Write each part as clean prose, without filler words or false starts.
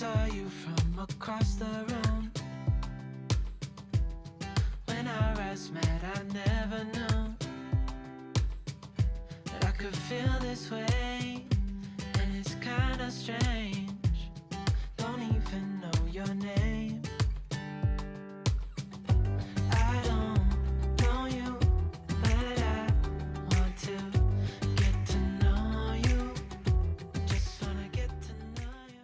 saw you from across the room. When our eyes met, I never knew that I could feel this way, and it's kinda strange. Don't even know your name. I don't know you, but I want to get to know you. Just wanna get to know you.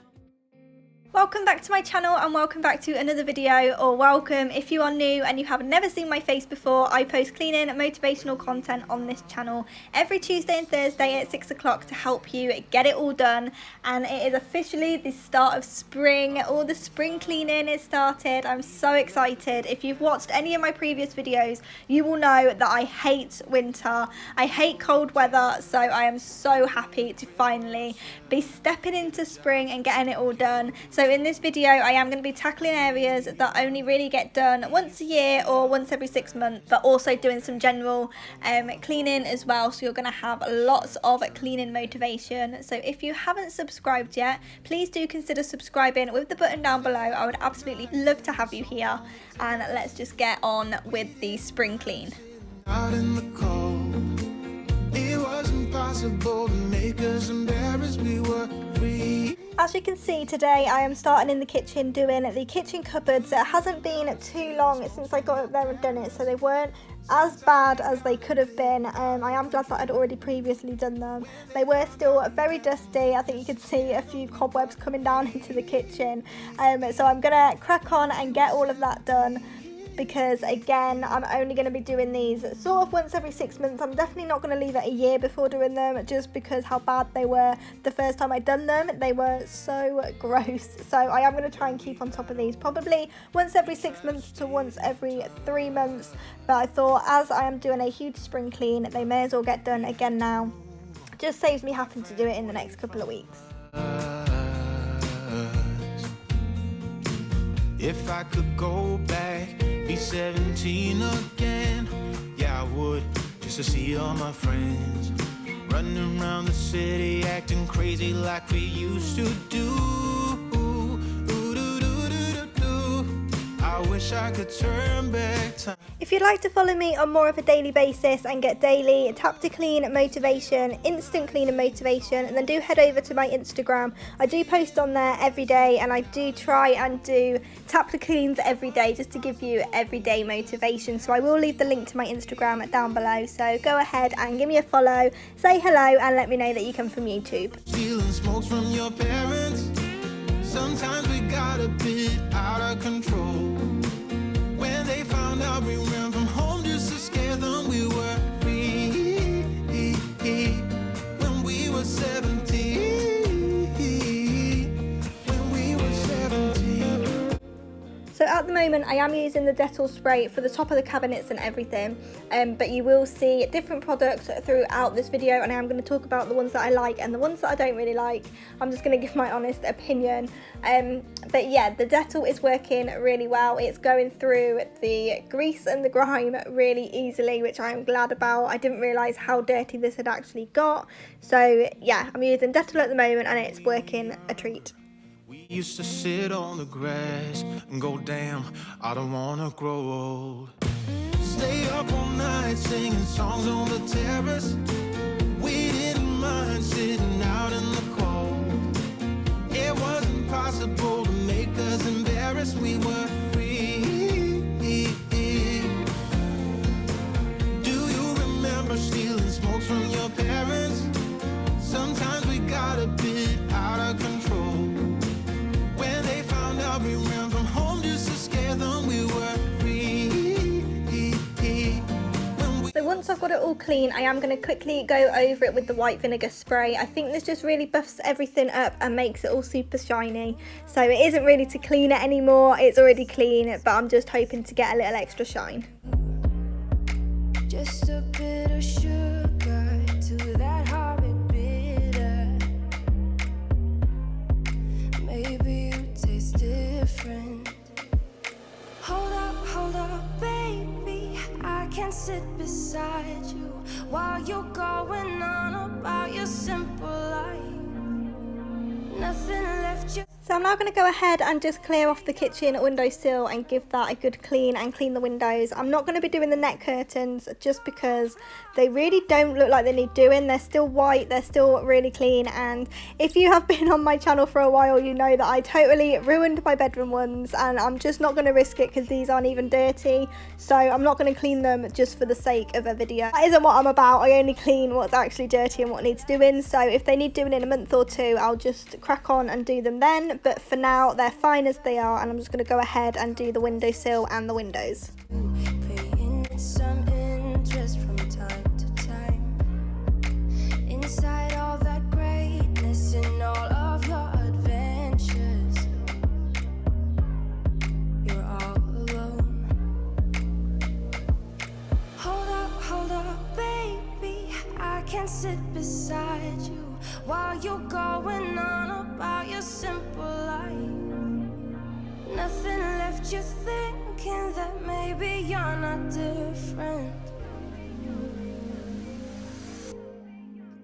Welcome back to my channel and welcome back to another video, or welcome if you are new and you have never seen my face before. I post cleaning and motivational content on this channel every Tuesday and Thursday at 6 o'clock to help you get it all done. And it is officially the start of spring. All the spring cleaning is started. I'm so excited. If you've watched any of my previous videos, you will know that I hate winter. I hate cold weather, so I am so happy to finally be stepping into spring and getting it all done. So in this video, I am going to be tackling areas that only really get done once a year or once every 6 months, but also doing some general cleaning as well. So you're going to have lots of cleaning motivation. So if you haven't subscribed yet, please do consider subscribing with the button down below. I would absolutely love to have you here. And let's just get on with the spring clean. Out in the cold, it was impossible to make us embarrassed. We were free. As you can see, today I am starting in the kitchen doing the kitchen cupboards. It hasn't been too long since I got up there and done it, so they weren't as bad as they could have been. I am glad that I'd already previously done them. They were still very dusty. I think you could see a few cobwebs coming down into the kitchen. So I'm gonna crack on and get all of that done, because again, I'm only going to be doing these sort of once every 6 months. I'm definitely not going to leave it a year before doing them, just because how bad they were the first time I'd done them. They were so gross. So I am going to try and keep on top of these, probably once every 6 months to once every 3 months. But I thought, as I am doing a huge spring clean, they may as well get done again now. Just saves me having to do it in the next couple of weeks. If I could go back, be 17 again, yeah I would, just to see all my friends running around the city acting crazy like we used to do. I wish I could turn back time. If you'd like to follow me on more of a daily basis and get daily tap to clean motivation, instant cleaning motivation, then do head over to my Instagram. I do post on there every day, and I do try and do tap to cleans every day just to give you everyday motivation. So I will leave the link to my Instagram down below, so go ahead and give me a follow, say hello, and let me know that you come from YouTube. Stealing smokes from your parents, sometimes we got a bit out of control. When they found out we ran from home just to scare them, we were free. When we were 17. When we were 17. So at the moment I am using the Decor spray for the top of the cabinets and everything, but you will see different products throughout this video, and I am going to talk about the ones that I like and the ones that I don't really like. I'm just going to give my honest opinion. But yeah, the Dettol is working really well. It's going through the grease and the grime really easily, which I am glad about. I didn't realise how dirty this had actually got. So yeah, I'm using Dettol at the moment and it's working a treat. We used to sit on the grass and go, damn, I don't wanna grow old. Stay up all night singing songs on the terrace. We didn't mind sitting out in the cold. It wasn't possible to make us embarrassed. We were free. Do you remember stealing smokes from your parents? Sometimes we got a bit out of control. When they found out we ran from home just to scare them, we were free. So once I've got it all clean, I am going to quickly go over it with the white vinegar spray. I think this just really buffs everything up and makes it all super shiny. So it isn't really to clean it anymore, it's already clean, but I'm just hoping to get a little extra shine. Just a bit of sugar to that horrid bitter. Maybe you taste different. Hold up, baby. I can sit beside you while you're going on about your simple life. Nothing left you. So I'm now going to go ahead and just clear off the kitchen windowsill and give that a good clean and clean the windows. I'm not going to be doing the net curtains just because they really don't look like they need doing. They're still white, they're still really clean, and if you have been on my channel for a while, you know that I totally ruined my bedroom ones, and I'm just not going to risk it because these aren't even dirty. So I'm not going to clean them just for the sake of a video. That isn't what I'm about. I only clean what's actually dirty and what needs doing. So if they need doing in a month or two, I'll just crack on and do them then. But for now, they're fine as they are, and I'm just going to go ahead and do the windowsill and the windows. Paying some interest from time to time. Inside all that greatness and all of your adventures, you're all alone. Hold up, baby, I can sit beside you while you're going on about your simple life. Nothing left you thinking that maybe you're not different.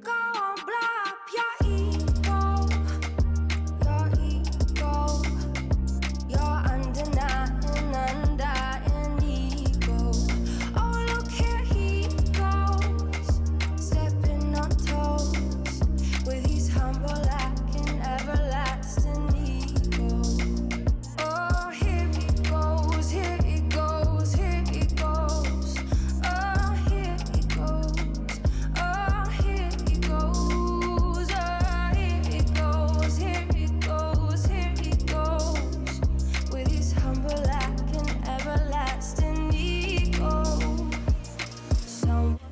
Go on, blow up your ego, your undying ego. Oh, look here he goes, stepping on toes with his humble acting, everlasting ego. Oh, here he goes, here he goes, here he goes. Oh, here he goes, oh, here he goes, oh, here he goes, here he goes, here he goes with his humble acting, everlasting ego.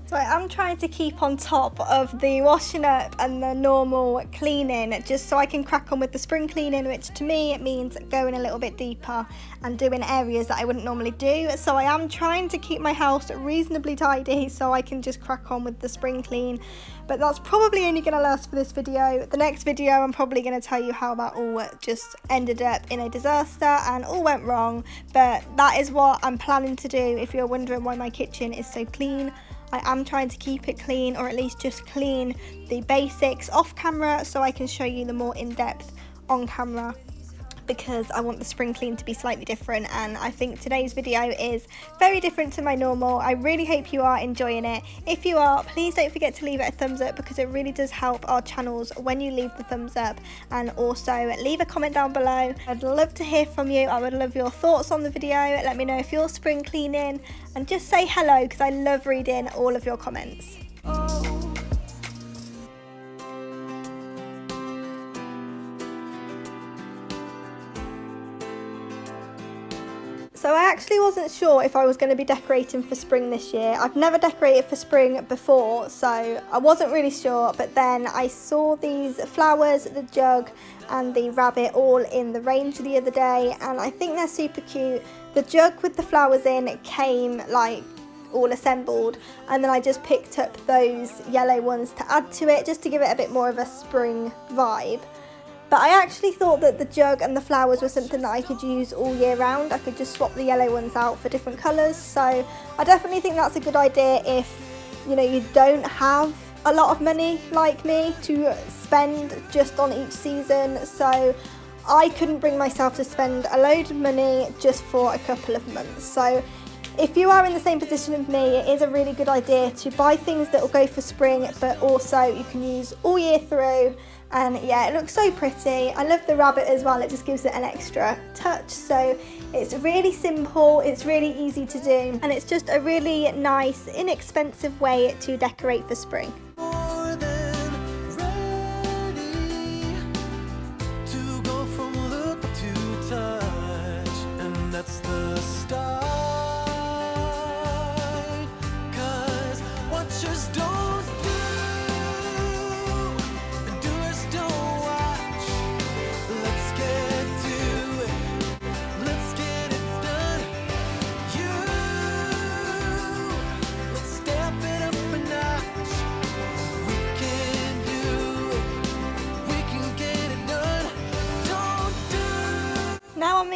So I'm trying to keep on top of the washing up and the normal cleaning, just so I can crack on with the spring cleaning, which to me it means going a little bit deeper and doing areas that I wouldn't normally do. So I am trying to keep my house reasonably tidy so I can just crack on with the spring clean. But that's probably only going to last for this video. The next video I'm probably going to tell you how that all just ended up in a disaster and all went wrong. But that is what I'm planning to do. If you're wondering why my kitchen is so clean, I am trying to keep it clean, or at least just clean the basics off camera so I can show you the more in-depth on camera, because I want the spring clean to be slightly different, and I think today's video is very different to my normal. I really hope you are enjoying it. If you are, please don't forget to leave it a thumbs up, because it really does help our channels when you leave the thumbs up, and also leave a comment down below. I'd love to hear from you. I would love your thoughts on the video. Let me know if you're spring cleaning, and just say hello, because I love reading all of your comments. So I actually wasn't sure if I was going to be decorating for spring this year. I've never decorated for spring before, so I wasn't really sure. But then I saw these flowers, the jug and the rabbit all in the range the other day, and I think they're super cute. The jug with the flowers in came like all assembled, and then I just picked up those yellow ones to add to it, just to give it a bit more of a spring vibe. But I actually thought that the jug and the flowers were something that I could use all year round. I could just swap the yellow ones out for different colours. So I definitely think that's a good idea if, you know, you don't have a lot of money like me to spend just on each season. So I couldn't bring myself to spend a load of money just for a couple of months. So if you are in the same position as me, it is a really good idea to buy things that will go for spring, but also you can use all year through. And yeah, it looks so pretty. I love the rabbit as well. It just gives it an extra touch. So it's really simple, it's really easy to do, and it's just a really nice, inexpensive way to decorate for spring. More than ready to go from look to touch, and that's the start. 'Cause watchers don't do, and doers don't watch. Let's get to it, let's get it done. Let's step it up a notch.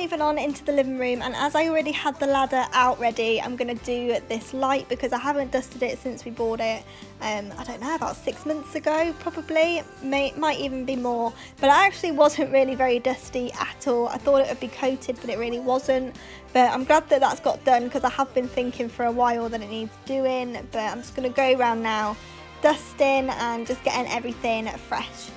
moving on into the living room, and as I already had the ladder out ready, I'm going to do this light because I haven't dusted it since we bought it. I don't know, about 6 months ago probably, might even be more, but it actually wasn't really very dusty at all. I thought it would be coated, but it really wasn't. But I'm glad that that's got done because I have been thinking for a while that it needs doing. But I'm just going to go around now, dusting and just getting everything fresh.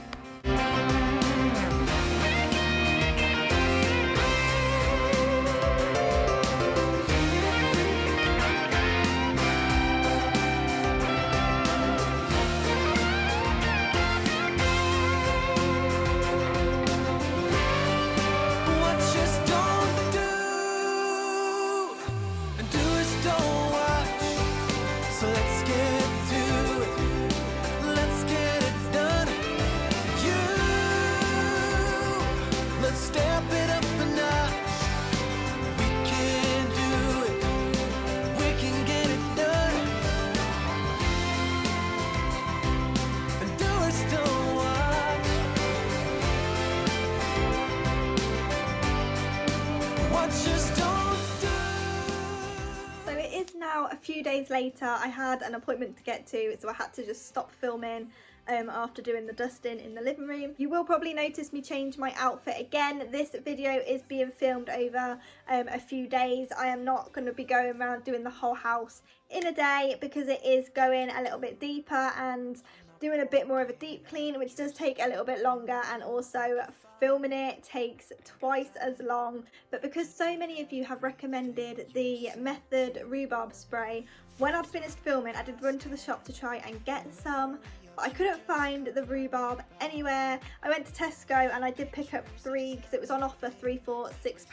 Now a few days later, I had an appointment to get to, so I had to just stop filming after doing the dusting in the living room. You will probably notice me change my outfit again. This video is being filmed over a few days. I am not going to be going around doing the whole house in a day because it is going a little bit deeper and doing a bit more of a deep clean, which does take a little bit longer, and also filming it takes twice as long. But because so many of you have recommended the Method rhubarb spray, when I'd finished filming I did run to the shop to try and get some, but I couldn't find the rhubarb anywhere. I went to Tesco and I did pick up 3 because it was on offer, 3 for £6.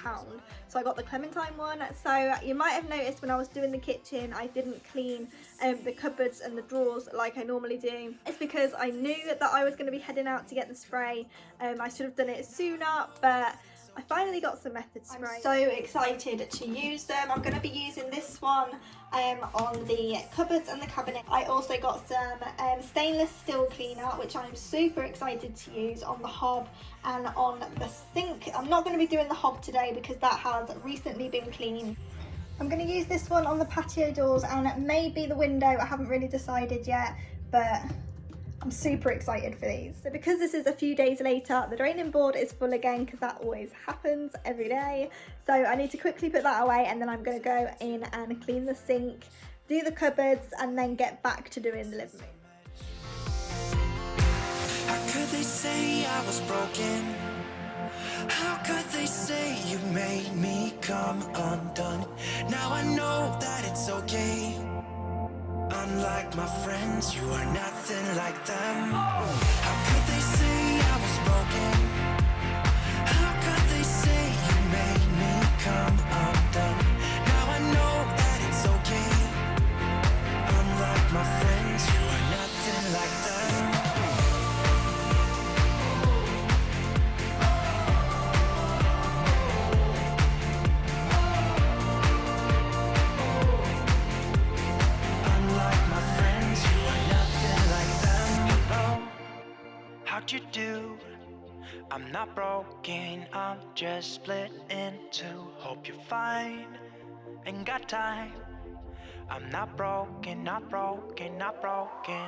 So I got the Clementine one. So you might have noticed when I was doing the kitchen I didn't clean the cupboards and the drawers like I normally do. It's because I knew that I was going to be heading out to get the spray. I should have done it sooner, but I finally got some Method spray. I'm so excited to use them. I'm going to be using this one on the cupboards and the cabinet. I also got some stainless steel cleaner, which I'm super excited to use on the hob and on the sink. I'm not going to be doing the hob today because that has recently been cleaned. I'm going to use this one on the patio doors and maybe the window. I haven't really decided yet, but I'm super excited for these. So because this is a few days later, the draining board is full again because that always happens every day. So I need to quickly put that away, and then I'm going to go in and clean the sink, do the cupboards, and then get back to doing the living room. How could they say I was broken? How could they say you made me come undone? Now I know that it's okay. Unlike my friends, you are nothing like them. How could they say I was broken? How could they say you made me come undone? Now I know that it's okay. Unlike my friends, you are nothing like them. How'd you do? I'm not broken, I'm just split in two. Hope you're fine, ain't got time. I'm not broken, not broken, not broken.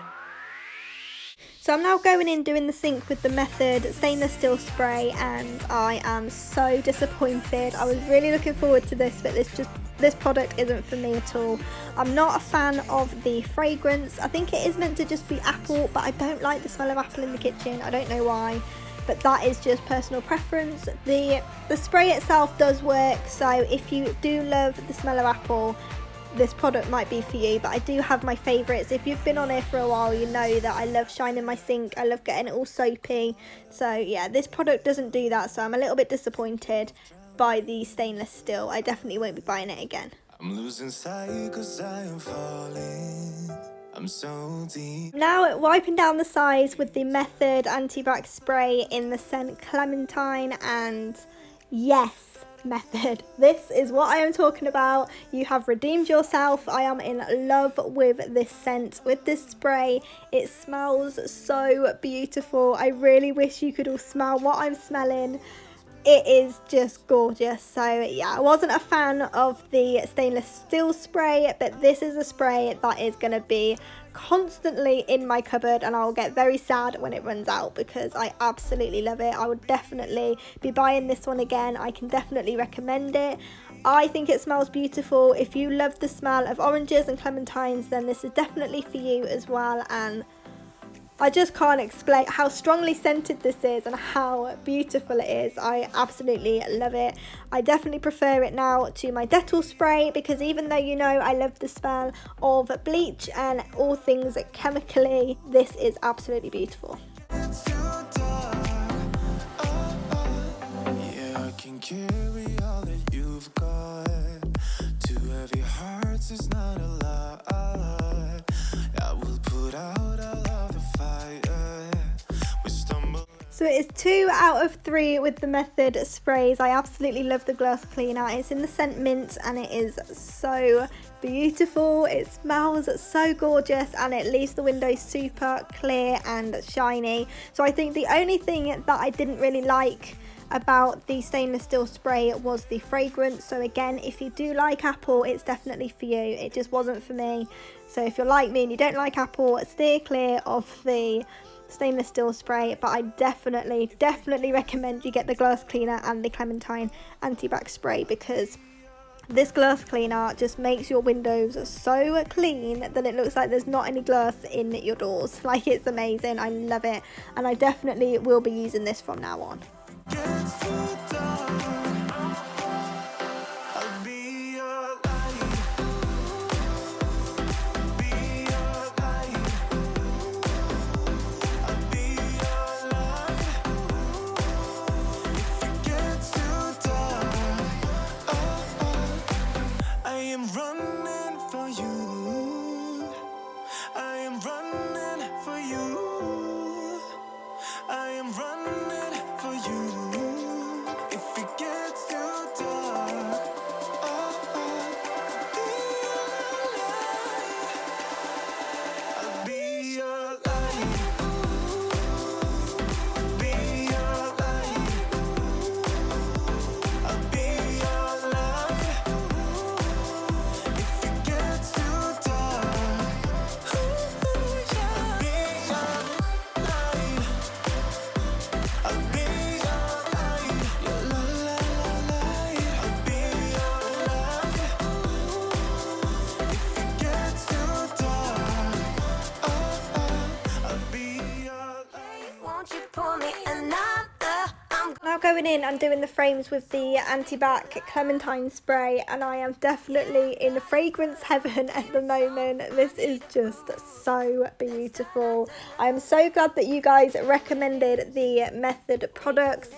So I'm now going in doing the sink with the Method stainless steel spray, and I am so disappointed. I was really looking forward to this, but this product isn't for me at all. I'm not a fan of the fragrance. I think it is meant to just be apple, but I don't like the smell of apple in the kitchen. I don't know why, but that is just personal preference. The spray itself does work, so if you do love the smell of apple, this product might be for you. But I do have my favourites. If you've been on here for a while, you know that I love shining my sink, I love getting it all soapy. So yeah, this product doesn't do that, so I'm a little bit disappointed by the stainless steel. I definitely won't be buying it again. I'm losing sight 'cause I am falling. I'm so deep. Now wiping down the sides with the Method anti-bac spray in the scent Clementine, and yes, Method, this is what I am talking about. You have redeemed yourself. I am in love with this scent, with this spray. It smells so beautiful. I really wish you could all smell what I'm smelling. it is just gorgeous. So yeah, I wasn't a fan of the stainless steel spray, but this is a spray that is going to be constantly in my cupboard, and I'll get very sad when it runs out because I absolutely love it. I would definitely be buying this one again. I can definitely recommend it. I think it smells beautiful. If you love the smell of oranges and clementines, then this is definitely for you as well. And I just can't explain how strongly scented this is and how beautiful it is. I absolutely love it. I definitely prefer it now to my Dettol spray because even though you know I love the smell of bleach and all things chemically, this is absolutely beautiful. It's too dark. Yeah, I can carry all that you've got. Two heavy hearts is not a lot. I will put out all of the fire. We stumble. So it is 2 out of 3 with the Method sprays. I absolutely love the glass cleaner. It's in the scent mint and it is so beautiful. It smells so gorgeous and it leaves the windows super clear and shiny. So I think the only thing that I didn't really like about the stainless steel spray was the fragrance. So again, if you do like apple, it's definitely for you. It just wasn't for me. So if you're like me and you don't like apple, steer clear of the stainless steel spray, but I definitely recommend you get the glass cleaner and the Clementine anti-bac spray because this glass cleaner just makes your windows so clean that it looks like there's not any glass in your doors. Like, it's amazing. I love it, and I definitely will be using this from now on. Gets too dark. I'll be your light. Be your light. I'll be your light. If it gets too dark, I am running for you. I am running for you. I am running for you. If it gets too dark, I'll be your light. Be your light. I'll be your light. If it gets too dark, I'll be your light. I'll be your light. Your light. I'll be your light. If it gets too dark, I'll be your light. Won't you pour me another? I'm Now going in and doing the frames with the anti-bac Clementine spray, and I am definitely in fragrance heaven at the moment. This is just so beautiful. I am so glad that you guys recommended the Method products.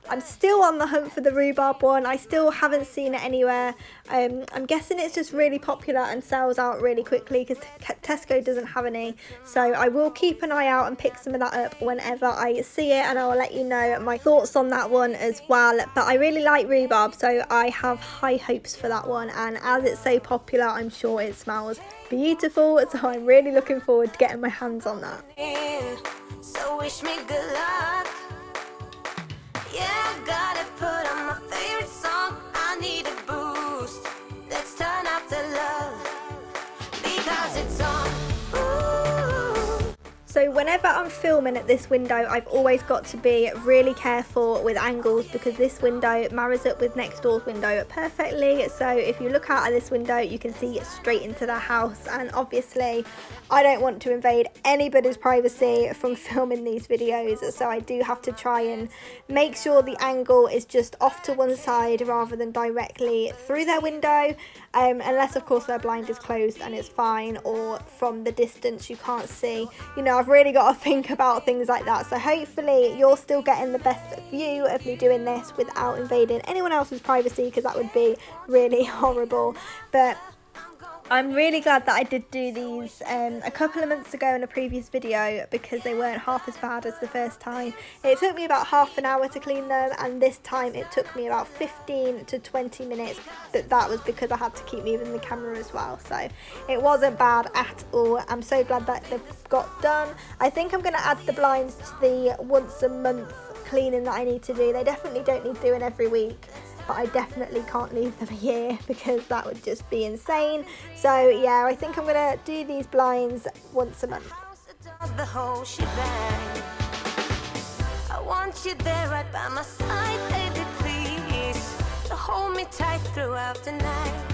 I'm still on the hunt for the rhubarb one. I still haven't seen it anywhere. I'm guessing it's just really popular and sells out really quickly because Tesco doesn't have any. So I will keep an eye out and pick some of that up whenever I see it, and I will let you know my thoughts on that one as well. But I really like rhubarb, so I have high hopes for that one, and as it's so popular, I'm sure it smells beautiful. So I'm really looking forward to getting my hands on that. in, so wish me good luck. Yeah, I gotta put on my favorite song. I need a boost. Let's turn up the love because it's on. Ooh. So whenever I'm filming at this window, I've always got to be really careful with angles because this window marries up with next door's window perfectly. So if you look out at this window, you can see straight into the house, and obviously I don't want to invade anybody's privacy from filming these videos, so I do have to try and make sure the angle is just off to one side rather than directly through their window, unless of course their blind is closed and it's fine, or from the distance you can't see. You know, I've really got to think about things like that. So hopefully you're still getting the best view of me doing this without invading anyone else's privacy, because that would be really horrible. But I'm really glad that I did do these a couple of months ago in a previous video, because they weren't half as bad as the first time. It took me about half an hour to clean them, and this time it took me about 15 to 20 minutes, but that was because I had to keep moving the camera as well. So it wasn't bad at all. I'm so glad that they've got done. I think I'm going to add the blinds to the once a month cleaning that I need to do. They definitely don't need doing every week, but I definitely can't leave them a year because that would just be insane. So yeah, I think I'm gonna do these blinds once a month. The whole shebang. I want you there right by my side, baby, please, to hold me tight throughout the night.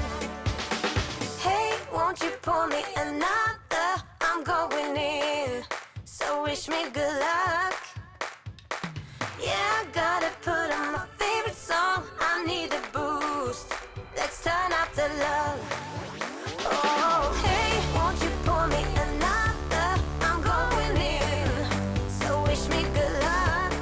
Hey, won't you pour me another? I'm going in, so wish me good luck. Yeah, I gotta put on my favorite song. I need a boost. Let's turn up the love. Oh, hey, won't you pour me another? I'm going in, so wish me good luck.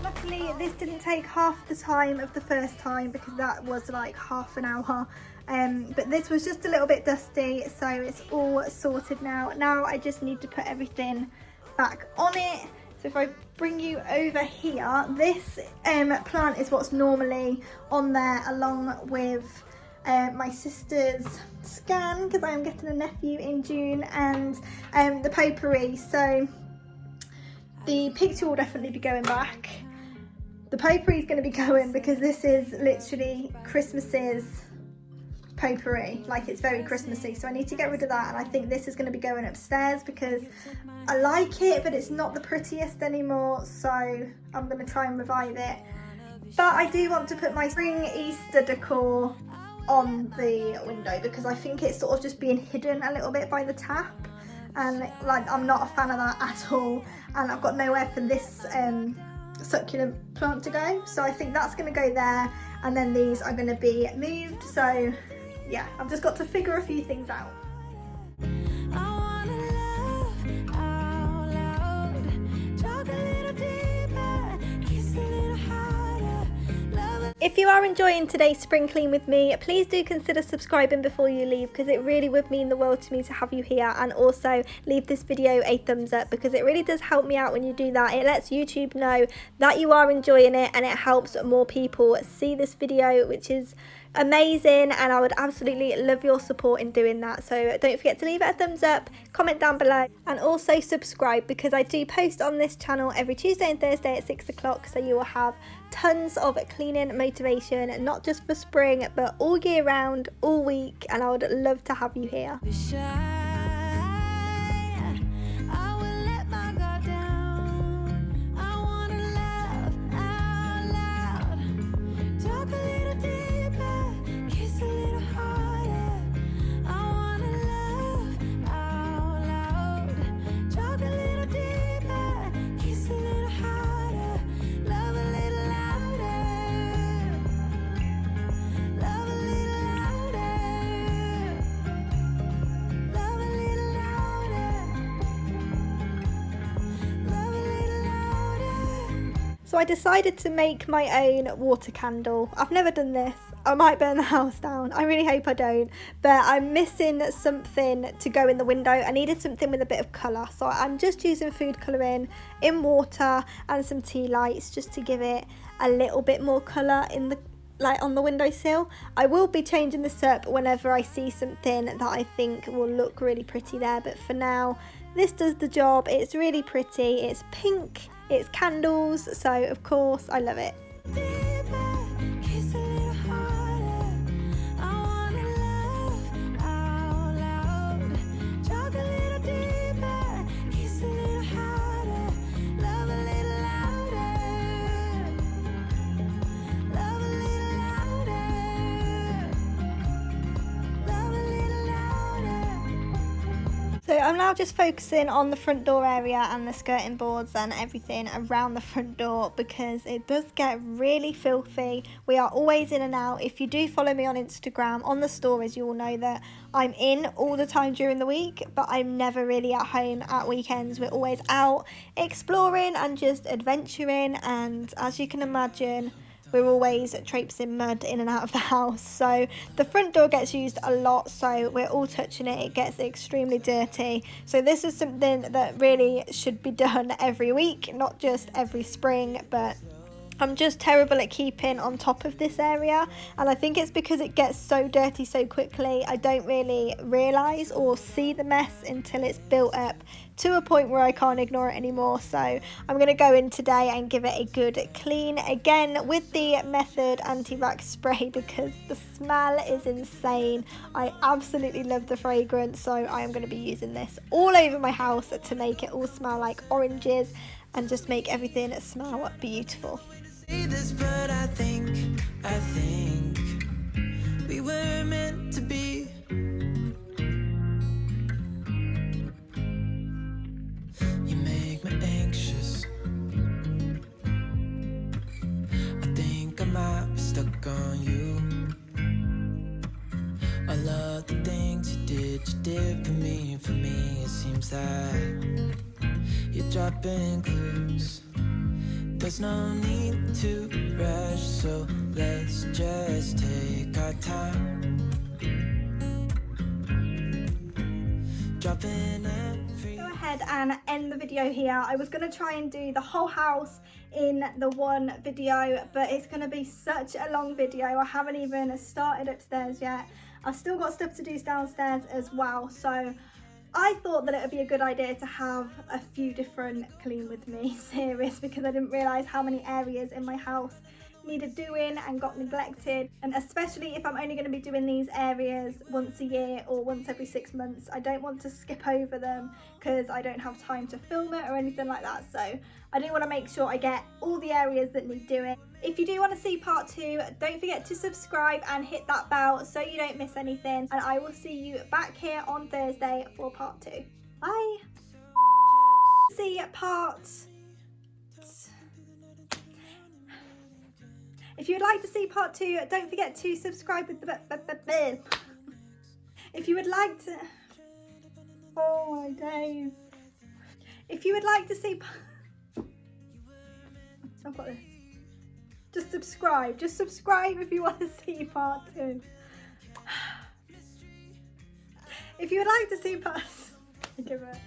Luckily, this didn't take half the time of the first time because that was like half an hour. But this was just a little bit dusty, so it's all sorted now. Now I just need to put everything back on it. So if I bring you over here, this plant is what's normally on there along with my sister's scan, because I am getting a nephew in June, and the potpourri. So the picture will definitely be going back. The potpourri is going to be going because this is literally Christmas's potpourri, like it's very Christmassy, so I need to get rid of that, and I think this is going to be going upstairs because I like it, but it's not the prettiest anymore, so I'm going to try and revive it. But I do want to put my spring Easter decor on the window because I think it's sort of just being hidden a little bit by the tap, and like I'm not a fan of that at all, and I've got nowhere for this succulent plant to go, so I think that's going to go there, and then these are going to be moved. So yeah, I've just got to figure a few things out. If you are enjoying today's spring clean with me, please do consider subscribing before you leave because it really would mean the world to me to have you here, and also leave this video a thumbs up because it really does help me out when you do that. It lets YouTube know that you are enjoying it and it helps more people see this video, which is amazing, and I would absolutely love your support in doing that. So don't forget to leave it a thumbs up, comment down below, and also subscribe because I do post on this channel every Tuesday and Thursday at 6 o'clock, so you will have tons of cleaning motivation, not just for spring but all year round, all week, and I would love to have you here. So I decided to make my own water candle. I've never done this. I might burn the house down. I really hope I don't. But I'm missing something to go in the window. I needed something with a bit of colour. So I'm just using food colouring in water and some tea lights just to give it a little bit more colour in the on the windowsill. I will be changing this up whenever I see something that I think will look really pretty there. But for now, this does the job. It's really pretty. It's pink. It's candles, so of course I love it. So I'm now just focusing on the front door area and the skirting boards and everything around the front door because it does get really filthy. We are always in and out. If you do follow me on Instagram, on the stories, you will know that I'm in all the time during the week, but I'm never really at home at weekends. We're always out exploring and just adventuring, and as you can imagine, we're always traipsing mud in and out of the house, so the front door gets used a lot, so we're all touching it. It gets extremely dirty, so this is something that really should be done every week, not just every spring, but I'm just terrible at keeping on top of this area, and I think it's because it gets so dirty so quickly. I don't really realise or see the mess until it's built up to a point where I can't ignore it anymore. So I'm going to go in today and give it a good clean again with the Method anti-bac spray, because the smell is insane. I absolutely love the fragrance, so I am going to be using this all over my house to make it all smell like oranges and just make everything smell beautiful. Say this, but I think we were meant to be. You make me anxious. I think I might be stuck on you. I love the things you did for me. It seems like you're dropping clues. There's no need to rush, so let's just take our time. Dropping every... Go ahead and end the video here. I was going to try and do the whole house in the one video, but it's going to be such a long video. I haven't even started upstairs yet. I've still got stuff to do downstairs as well, so I thought that it would be a good idea to have a few different clean with me series, because I didn't realise how many areas in my house needed doing and got neglected, and especially if I'm only going to be doing these areas once a year or once every 6 months, I don't want to skip over them because I don't have time to film it or anything like that. So I do want to make sure I get all the areas that need doing. If you do want to see part 2, don't forget to subscribe and hit that bell so you don't miss anything, and I will see you back here on Thursday for part 2. Bye. See part... If you'd like to see part 2, don't forget to subscribe with the bell. If you would like to... Oh my days. If you would like to see... I've got this. Just subscribe. Just subscribe if you want to see part 2. If you would like to see part... Give it.